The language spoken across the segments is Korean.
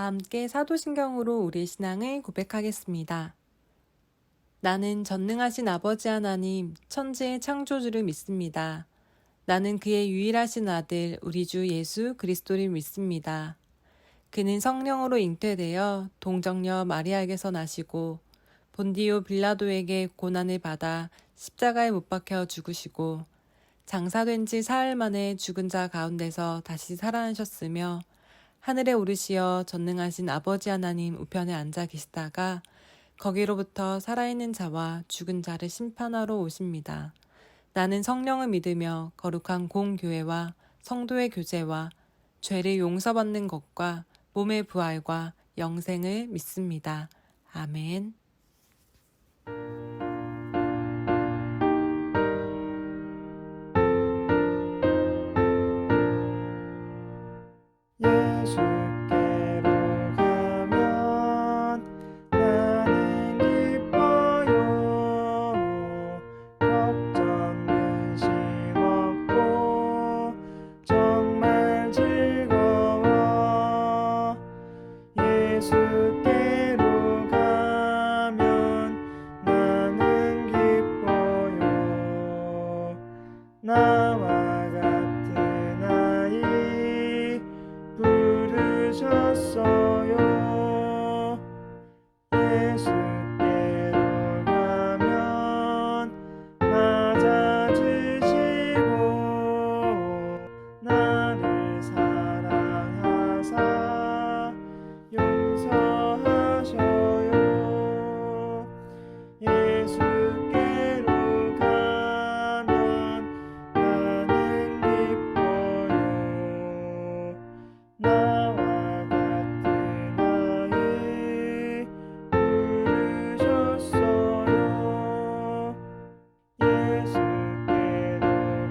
다 함께 사도신경으로 우리의 신앙을 고백하겠습니다. 나는 전능하신 아버지 하나님, 천지의 창조주를 믿습니다. 나는 그의 유일하신 아들, 우리 주 예수 그리스도를 믿습니다. 그는 성령으로 잉태되어 동정녀 마리아에게서 나시고 본디오 빌라도에게 고난을 받아 십자가에 못 박혀 죽으시고 장사된 지 사흘 만에 죽은 자 가운데서 다시 살아나셨으며 하늘에 오르시어 전능하신 아버지 하나님 우편에 앉아 계시다가 거기로부터 살아있는 자와 죽은 자를 심판하러 오십니다. 나는 성령을 믿으며 거룩한 공교회와 성도의 교제와 죄를 용서받는 것과 몸의 부활과 영생을 믿습니다. 아멘. 예수께로 가면 나는 기뻐요. 걱정 근심 없고 정말 즐거워. 예수께로 가면 나는 기뻐요. 나와 같은 아이 부르셨어요. 예수께로 가면 맞아주시고 나를 사랑하사 용서하셔요. 예수께로 가면 나는 기뻐요. 나와 같은 아이 부르셨어요. 예수께로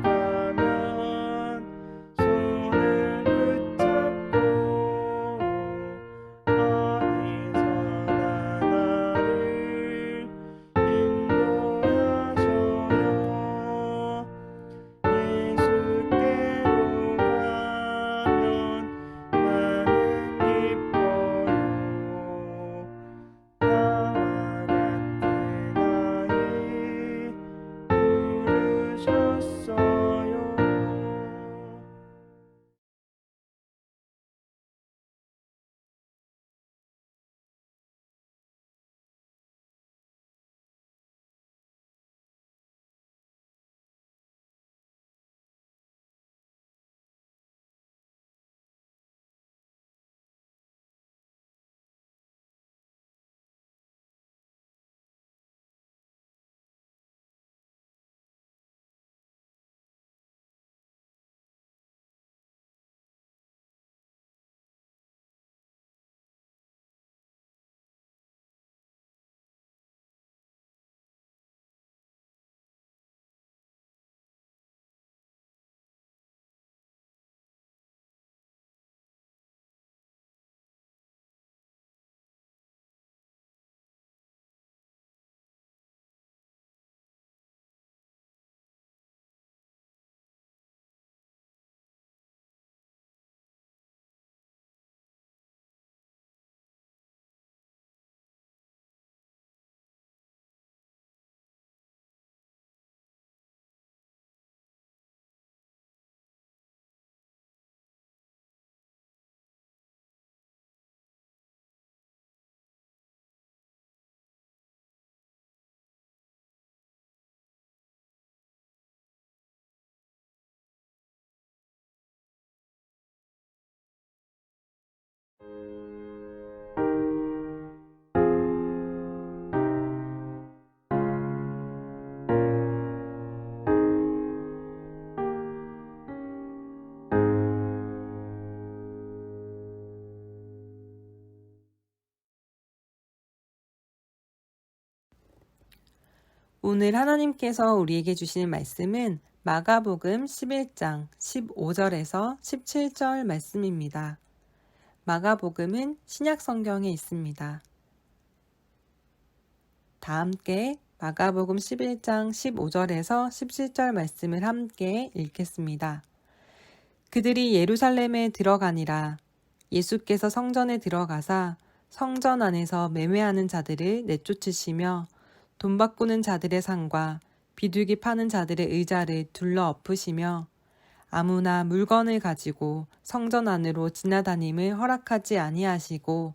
가면 손을 붙잡고 어디서나 나를 인도하셔요. 예수께로 가면 나는 기뻐요. 나와 같은 아이 부르셨어요. 오늘 하나님께서 우리에게 주시는 말씀은 마가복음 11장 15절에서 17절 말씀입니다. 마가복음은 신약 성경에 있습니다. 다 함께 마가복음 11장 15절에서 17절 말씀을 함께 읽겠습니다. 그들이 예루살렘에 들어가니라. 예수께서 성전에 들어가사 성전 안에서 매매하는 자들을 내쫓으시며 돈 바꾸는 자들의 상과 비둘기 파는 자들의 의자를 둘러 엎으시며 아무나 물건을 가지고 성전 안으로 지나다님을 허락하지 아니하시고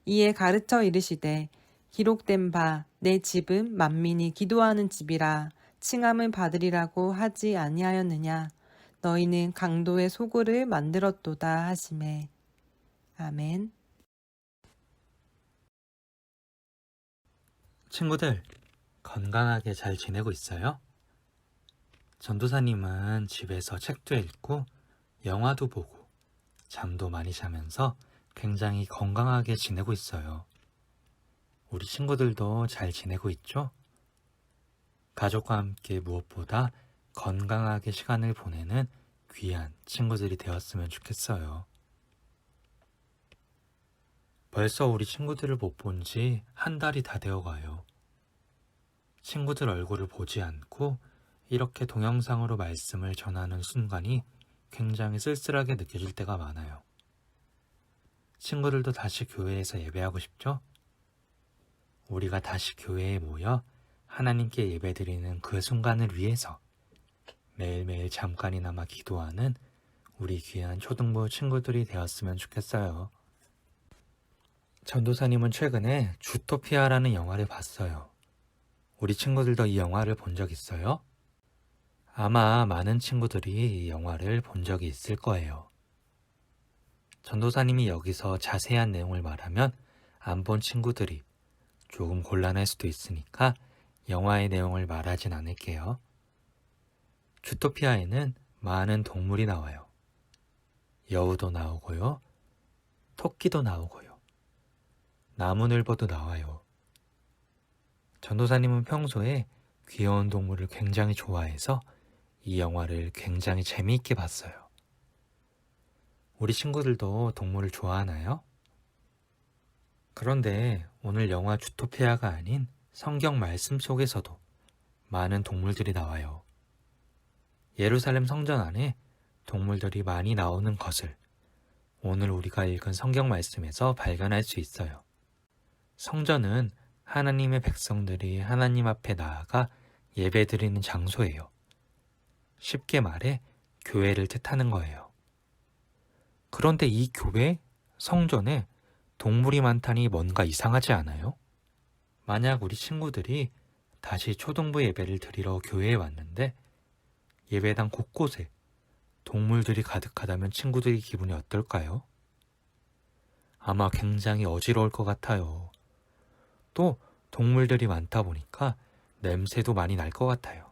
이에 가르쳐 이르시되 기록된 바 내 집은 만민이 기도하는 집이라 칭함을 받으리라고 하지 아니하였느냐. 너희는 강도의 소굴을 만들었도다 하시매. 아멘. 친구들, 건강하게 잘 지내고 있어요? 전도사님은 집에서 책도 읽고 영화도 보고 잠도 많이 자면서 굉장히 건강하게 지내고 있어요. 우리 친구들도 잘 지내고 있죠? 가족과 함께 무엇보다 건강하게 시간을 보내는 귀한 친구들이 되었으면 좋겠어요. 벌써 우리 친구들을 못 본 지 한 달이 다 되어가요. 친구들 얼굴을 보지 않고 이렇게 동영상으로 말씀을 전하는 순간이 굉장히 쓸쓸하게 느껴질 때가 많아요. 친구들도 다시 교회에서 예배하고 싶죠? 우리가 다시 교회에 모여 하나님께 예배드리는 그 순간을 위해서 매일매일 잠깐이나마 기도하는 우리 귀한 초등부 친구들이 되었으면 좋겠어요. 전도사님은 최근에 주토피아라는 영화를 봤어요. 우리 친구들도 이 영화를 본 적 있어요? 아마 많은 친구들이 이 영화를 본 적이 있을 거예요. 전도사님이 여기서 자세한 내용을 말하면 안 본 친구들이 조금 곤란할 수도 있으니까 영화의 내용을 말하진 않을게요. 주토피아에는 많은 동물이 나와요. 여우도 나오고요. 토끼도 나오고요. 나무늘보도 나와요. 전도사님은 평소에 귀여운 동물을 굉장히 좋아해서 이 영화를 굉장히 재미있게 봤어요. 우리 친구들도 동물을 좋아하나요? 그런데 오늘 영화 주토피아가 아닌 성경 말씀 속에서도 많은 동물들이 나와요. 예루살렘 성전 안에 동물들이 많이 나오는 것을 오늘 우리가 읽은 성경 말씀에서 발견할 수 있어요. 성전은 하나님의 백성들이 하나님 앞에 나아가 예배드리는 장소예요. 쉽게 말해 교회를 뜻하는 거예요. 그런데 이 교회, 성전에 동물이 많다니 뭔가 이상하지 않아요? 만약 우리 친구들이 다시 초등부 예배를 드리러 교회에 왔는데 예배당 곳곳에 동물들이 가득하다면 친구들의 기분이 어떨까요? 아마 굉장히 어지러울 것 같아요. 또 동물들이 많다 보니까 냄새도 많이 날 것 같아요.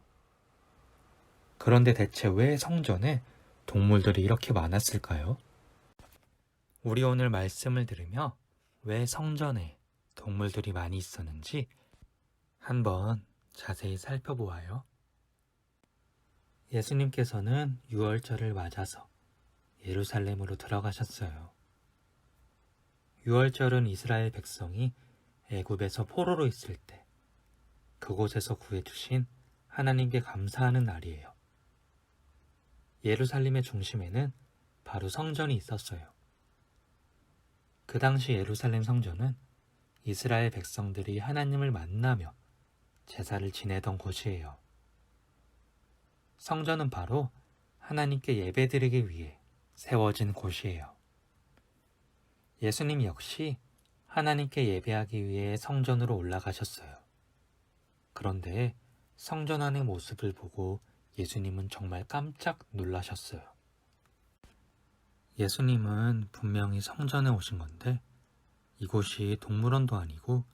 그런데 대체 왜 성전에 동물들이 이렇게 많았을까요? 우리 오늘 말씀을 들으며 왜 성전에 동물들이 많이 있었는지 한번 자세히 살펴보아요. 예수님께서는 유월절을 맞아서 예루살렘으로 들어가셨어요. 유월절은 이스라엘 백성이 애굽에서 포로로 있을 때 그곳에서 구해주신 하나님께 감사하는 날이에요. 예루살렘의 중심에는 바로 성전이 있었어요. 그 당시 예루살렘 성전은 이스라엘 백성들이 하나님을 만나며 제사를 지내던 곳이에요. 성전은 바로 하나님께 예배드리기 위해 세워진 곳이에요. 예수님 역시 하나님께 예배하기 위해 성전으로 올라가셨어요. 그런데 성전 안의 모습을 보고 예수님은 정말 깜짝 놀라셨어요. 예수님은 분명히 성전에 오신 건데 이곳이 동물원도 아니고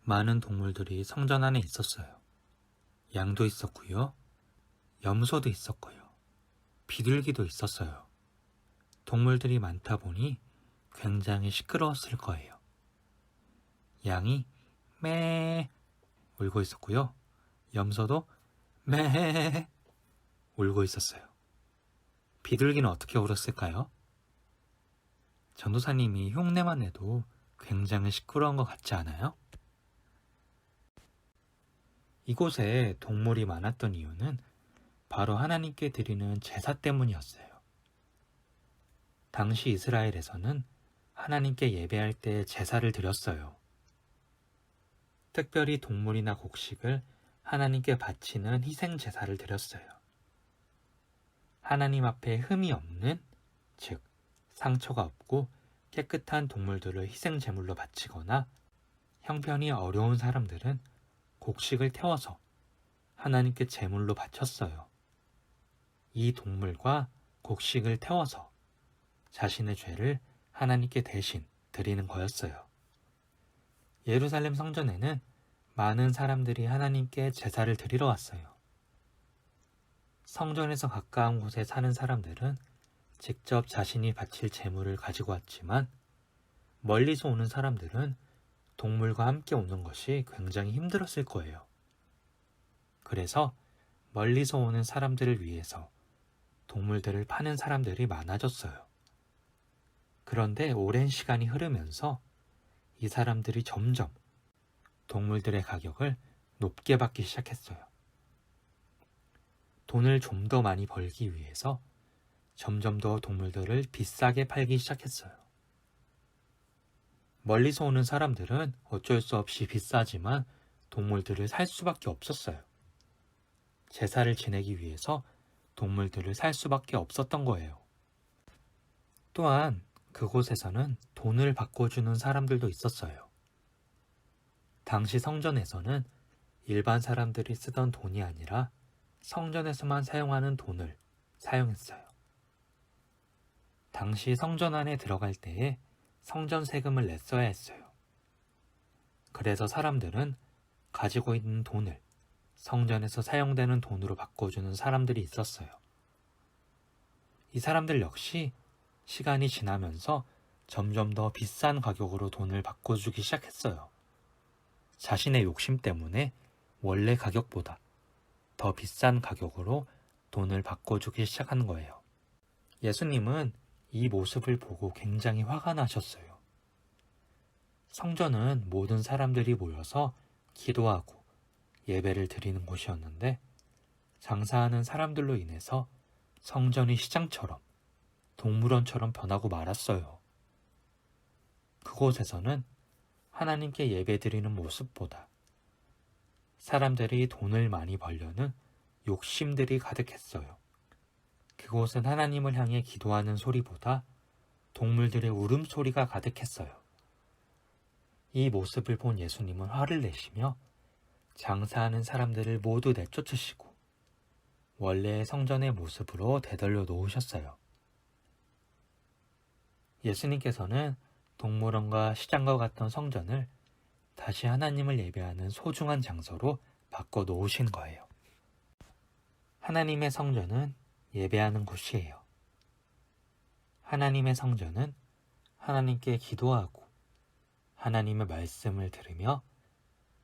많은 동물들이 성전 안에 있었어요. 양도 있었고요. 염소도 있었고요. 비둘기도 있었어요. 동물들이 많다 보니 굉장히 시끄러웠을 거예요. 양이 매 울고 있었고요. 염소도 매 울고 있었어요. 비둘기는 어떻게 울었을까요? 전도사님이 흉내만 내도 굉장히 시끄러운 것 같지 않아요? 이곳에 동물이 많았던 이유는 바로 하나님께 드리는 제사 때문이었어요. 당시 이스라엘에서는 하나님께 예배할 때 제사를 드렸어요. 특별히 동물이나 곡식을 하나님께 바치는 희생 제사를 드렸어요. 하나님 앞에 흠이 없는, 즉 상처가 없고 깨끗한 동물들을 희생 제물로 바치거나 형편이 어려운 사람들은 곡식을 태워서 하나님께 제물로 바쳤어요. 이 동물과 곡식을 태워서 자신의 죄를 하나님께 대신 드리는 거였어요. 예루살렘 성전에는 많은 사람들이 하나님께 제사를 드리러 왔어요. 성전에서 가까운 곳에 사는 사람들은 직접 자신이 바칠 제물을 가지고 왔지만 멀리서 오는 사람들은 동물과 함께 오는 것이 굉장히 힘들었을 거예요. 그래서 멀리서 오는 사람들을 위해서 동물들을 파는 사람들이 많아졌어요. 그런데 오랜 시간이 흐르면서 이 사람들이 점점 동물들의 가격을 높게 받기 시작했어요. 돈을 좀 더 많이 벌기 위해서 점점 더 동물들을 비싸게 팔기 시작했어요. 멀리서 오는 사람들은 어쩔 수 없이 비싸지만 동물들을 살 수밖에 없었어요. 제사를 지내기 위해서 동물들을 살 수밖에 없었던 거예요. 또한 그곳에서는 돈을 바꿔주는 사람들도 있었어요. 당시 성전에서는 일반 사람들이 쓰던 돈이 아니라 성전에서만 사용하는 돈을 사용했어요. 당시 성전 안에 들어갈 때에 성전 세금을 냈어야 했어요. 그래서 사람들은 가지고 있는 돈을 성전에서 사용되는 돈으로 바꿔주는 사람들이 있었어요. 이 사람들 역시 시간이 지나면서 점점 더 비싼 가격으로 돈을 바꿔주기 시작했어요. 자신의 욕심 때문에 원래 가격보다 더 비싼 가격으로 돈을 바꿔주기 시작한 거예요. 예수님은 이 모습을 보고 굉장히 화가 나셨어요. 성전은 모든 사람들이 모여서 기도하고 예배를 드리는 곳이었는데 장사하는 사람들로 인해서 성전이 시장처럼 동물원처럼 변하고 말았어요. 그곳에서는 하나님께 예배드리는 모습보다 사람들이 돈을 많이 벌려는 욕심들이 가득했어요. 그곳은 하나님을 향해 기도하는 소리보다 동물들의 울음소리가 가득했어요. 이 모습을 본 예수님은 화를 내시며 장사하는 사람들을 모두 내쫓으시고 원래의 성전의 모습으로 되돌려 놓으셨어요. 예수님께서는 동물원과 시장과 같던 성전을 다시 하나님을 예배하는 소중한 장소로 바꿔 놓으신 거예요. 하나님의 성전은 예배하는 곳이에요. 하나님의 성전은 하나님께 기도하고 하나님의 말씀을 들으며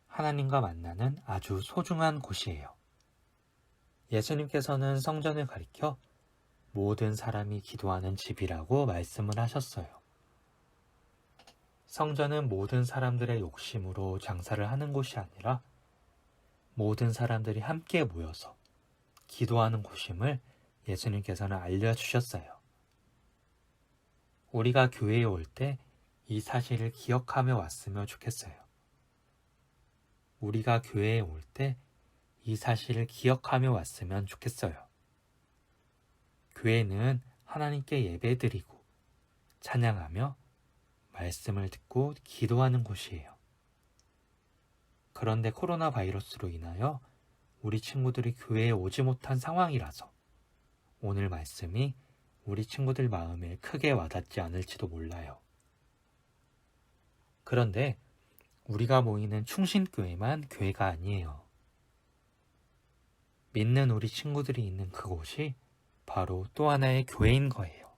하나님과 만나는 아주 소중한 곳이에요. 예수님께서는 성전을 가리켜 모든 사람이 기도하는 집이라고 말씀을 하셨어요. 성전은 모든 사람들의 욕심으로 장사를 하는 곳이 아니라 모든 사람들이 함께 모여서 기도하는 곳임을 예수님께서는 알려주셨어요. 우리가 교회에 올 때 이 사실을 기억하며 왔으면 좋겠어요. 우리가 교회에 올 때 이 사실을 기억하며 왔으면 좋겠어요. 교회는 하나님께 예배드리고 찬양하며 말씀을 듣고 기도하는 곳이에요. 그런데 코로나 바이러스로 인하여 우리 친구들이 교회에 오지 못한 상황이라서 오늘 말씀이 우리 친구들 마음에 크게 와닿지 않을지도 몰라요. 그런데 우리가 모이는 충신교회만 교회가 아니에요. 믿는 우리 친구들이 있는 그곳이 바로 또 하나의 교회인 거예요.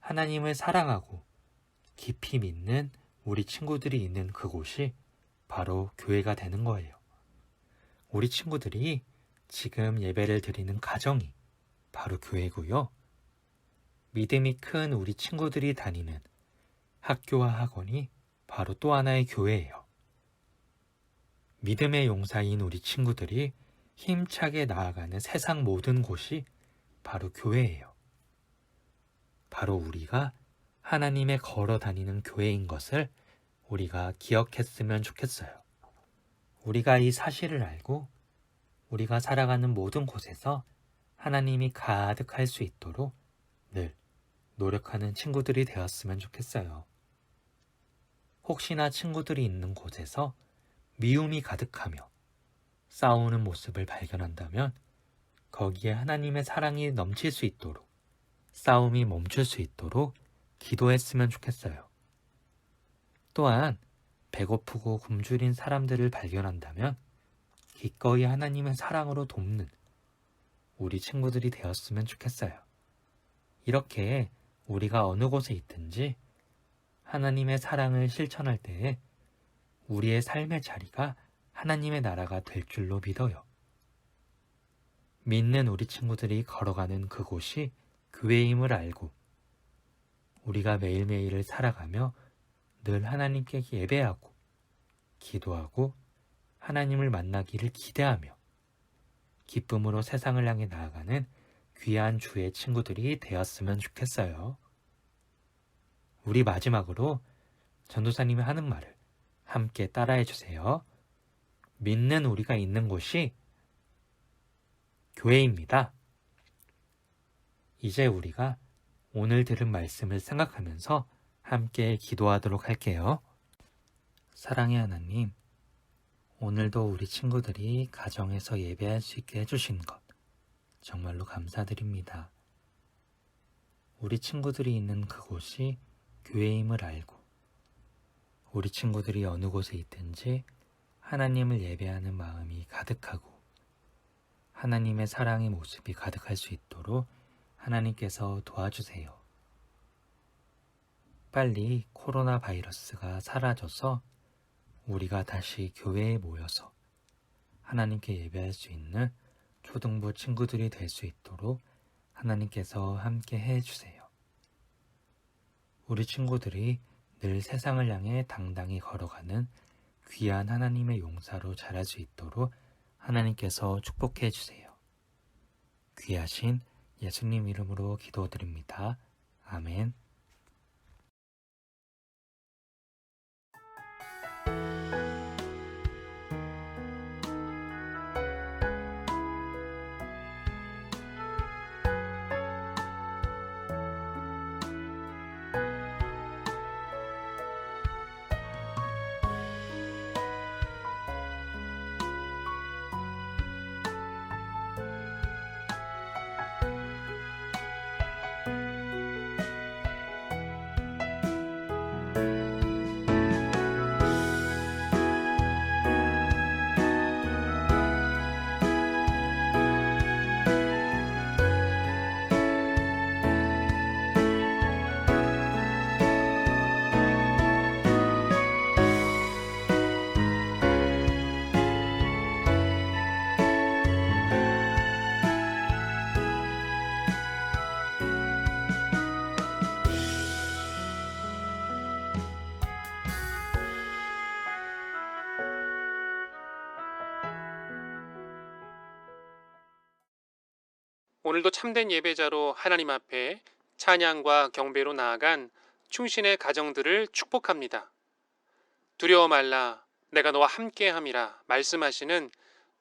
하나님을 사랑하고 깊이 믿는 우리 친구들이 있는 그곳이 바로 교회가 되는 거예요. 우리 친구들이 지금 예배를 드리는 가정이 바로 교회고요. 믿음이 큰 우리 친구들이 다니는 학교와 학원이 바로 또 하나의 교회예요. 믿음의 용사인 우리 친구들이 힘차게 나아가는 세상 모든 곳이 바로 교회예요. 바로 우리가 하나님의 걸어 다니는 교회인 것을 우리가 기억했으면 좋겠어요. 우리가 이 사실을 알고 우리가 살아가는 모든 곳에서 하나님이 가득할 수 있도록 늘 노력하는 친구들이 되었으면 좋겠어요. 혹시나 친구들이 있는 곳에서 미움이 가득하며 싸우는 모습을 발견한다면 거기에 하나님의 사랑이 넘칠 수 있도록, 싸움이 멈출 수 있도록 기도했으면 좋겠어요. 또한 배고프고 굶주린 사람들을 발견한다면 기꺼이 하나님의 사랑으로 돕는 우리 친구들이 되었으면 좋겠어요. 이렇게 우리가 어느 곳에 있든지 하나님의 사랑을 실천할 때에 우리의 삶의 자리가 하나님의 나라가 될 줄로 믿어요. 믿는 우리 친구들이 걸어가는 그곳이 교회임을 알고 우리가 매일매일을 살아가며 늘 하나님께 예배하고 기도하고 하나님을 만나기를 기대하며 기쁨으로 세상을 향해 나아가는 귀한 주의 친구들이 되었으면 좋겠어요. 우리 마지막으로 전도사님이 하는 말을 함께 따라해 주세요. 믿는 우리가 있는 곳이 교회입니다. 이제 우리가 오늘 들은 말씀을 생각하면서 함께 기도하도록 할게요. 사랑의 하나님, 오늘도 우리 친구들이 가정에서 예배할 수 있게 해주신 것 정말로 감사드립니다. 우리 친구들이 있는 그곳이 교회임을 알고 우리 친구들이 어느 곳에 있든지 하나님을 예배하는 마음이 가득하고 하나님의 사랑의 모습이 가득할 수 있도록 하나님께서 도와주세요. 빨리 코로나 바이러스가 사라져서 우리가 다시 교회에 모여서 하나님께 예배할 수 있는 초등부 친구들이 될 수 있도록 하나님께서 함께 해주세요. 우리 친구들이 늘 세상을 향해 당당히 걸어가는 귀한 하나님의 용사로 자랄 수 있도록 하나님께서 축복해 주세요. 귀하신 예수님 이름으로 기도드립니다. 아멘. 오늘도 참된 예배자로 하나님 앞에 찬양과 경배로 나아간 충신의 가정들을 축복합니다. 두려워 말라 내가 너와 함께함이라 말씀하시는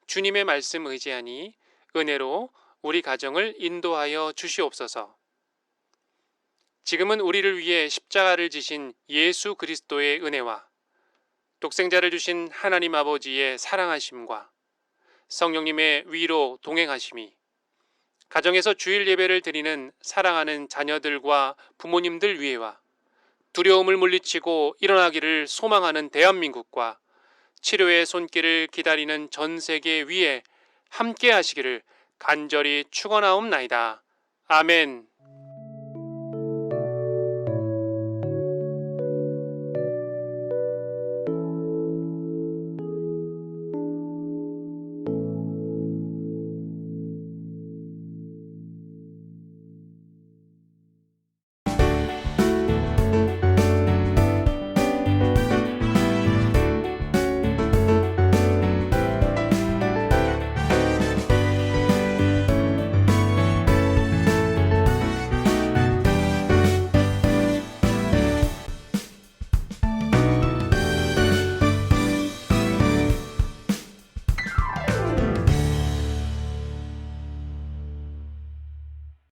주님의 말씀 의지하니 은혜로 우리 가정을 인도하여 주시옵소서. 지금은 우리를 위해 십자가를 지신 예수 그리스도의 은혜와 독생자를 주신 하나님 아버지의 사랑하심과 성령님의 위로 동행하심이 가정에서 주일 예배를 드리는 사랑하는 자녀들과 부모님들 위에와 두려움을 물리치고 일어나기를 소망하는 대한민국과 치료의 손길을 기다리는 전 세계 위에 함께 하시기를 간절히 축원하옵나이다. 아멘.